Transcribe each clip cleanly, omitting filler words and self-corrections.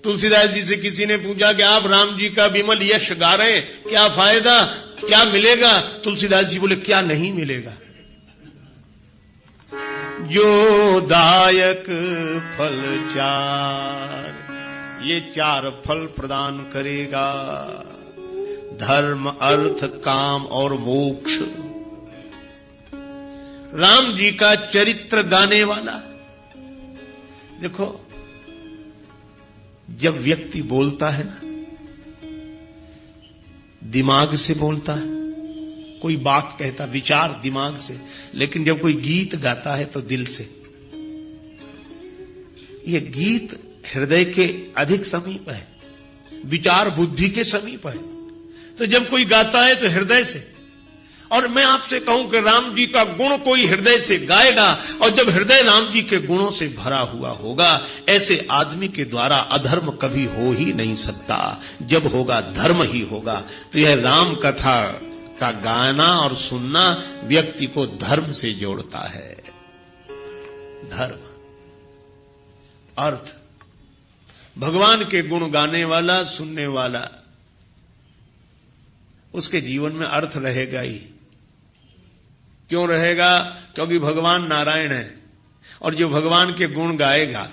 तुलसीदास जी से किसी ने पूछा कि आप राम जी का विमल यश गा रहे हैं, क्या फायदा, क्या मिलेगा? तुलसीदास जी बोले, क्या नहीं मिलेगा? जो दायक फल चार, ये चार फल प्रदान करेगा, धर्म, अर्थ, काम और मोक्ष। राम जी का चरित्र गाने वाला। देखो, जब व्यक्ति बोलता है ना, दिमाग से बोलता है, कोई बात कहता, विचार दिमाग से, लेकिन जब कोई गीत गाता है तो दिल से। ये गीत हृदय के अधिक समीप है, विचार बुद्धि के समीप है। तो जब कोई गाता है तो हृदय से। और मैं आपसे कहूं कि राम जी का गुण कोई हृदय से गाएगा, और जब हृदय राम जी के गुणों से भरा हुआ होगा, ऐसे आदमी के द्वारा अधर्म कभी हो ही नहीं सकता। जब होगा धर्म ही होगा। तो यह राम कथा का गाना और सुनना व्यक्ति को धर्म से जोड़ता है। धर्म, अर्थ, भगवान के गुण गाने वाला, सुनने वाला, उसके जीवन में अर्थ रहेगा ही। क्यों रहेगा? क्योंकि भगवान नारायण है, और जो भगवान के गुण गाएगा,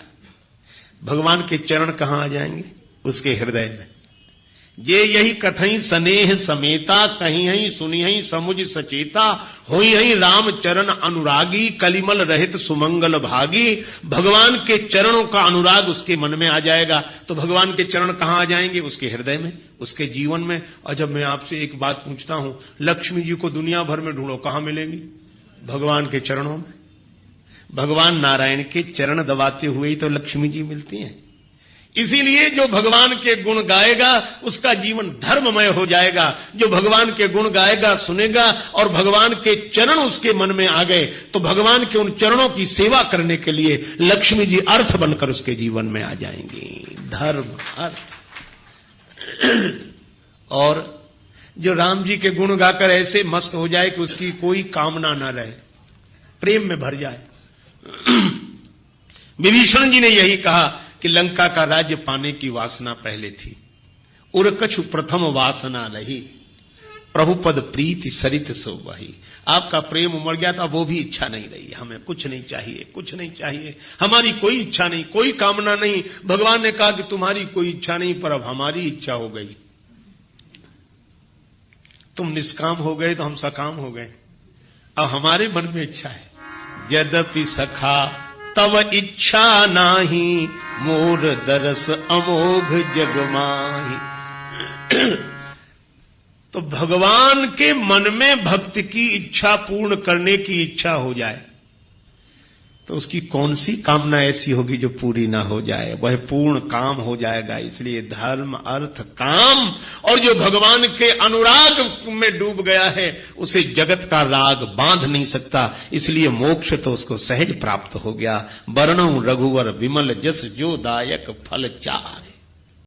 भगवान के चरण कहां आ जाएंगे? उसके हृदय में। ये यही कथई स्नेह समेता, कहीं हई सुनी हई समुझ सचेता, होई हई राम चरण अनुरागी, कलिमल रहित सुमंगल भागी। भगवान के चरणों का अनुराग उसके मन में आ जाएगा। तो भगवान के चरण कहां आ जाएंगे? उसके हृदय में, उसके जीवन में। और जब मैं आपसे एक बात पूछता हूं, लक्ष्मी जी को दुनिया भर में ढूंढो, कहां मिलेंगी? भगवान के चरणों में। भगवान नारायण के चरण दबाते हुए ही तो लक्ष्मी जी मिलती हैं। इसीलिए जो भगवान के गुण गाएगा उसका जीवन धर्ममय हो जाएगा। जो भगवान के गुण गाएगा, सुनेगा, और भगवान के चरण उसके मन में आ गए, तो भगवान के उन चरणों की सेवा करने के लिए लक्ष्मी जी अर्थ बनकर उसके जीवन में आ जाएंगी। धर्म, अर्थ। और जो राम जी के गुण गाकर ऐसे मस्त हो जाए कि उसकी कोई कामना ना रहे, प्रेम में भर जाए। विभीषण जी ने यही कहा कि लंका का राज्य पाने की वासना पहले थी, उरकछु प्रथम वासना रही, प्रभुपद प्रीति सरित सो वही। आपका प्रेम उमड़ गया था, वो भी इच्छा नहीं रही। हमें कुछ नहीं चाहिए, कुछ नहीं चाहिए, हमारी कोई इच्छा नहीं, कोई कामना नहीं। भगवान ने कहा कि तुम्हारी कोई इच्छा नहीं, पर अब हमारी इच्छा हो गई। तुम निष्काम हो गए तो हम सकाम हो गए। अब हमारे मन में इच्छा है। यद्यपि सखा तव इच्छा नाही, मोर दरस अमोघ जग माही। तो भगवान के मन में भक्त की इच्छा पूर्ण करने की इच्छा हो जाए तो उसकी कौन सी कामना ऐसी होगी जो पूरी ना हो जाए? वह पूर्ण काम हो जाएगा। इसलिए धर्म, अर्थ, काम, और जो भगवान के अनुराग में डूब गया है उसे जगत का राग बांध नहीं सकता। इसलिए मोक्ष तो उसको सहज प्राप्त हो गया। वर्णो रघुवर विमल जस जो दायक फल चार।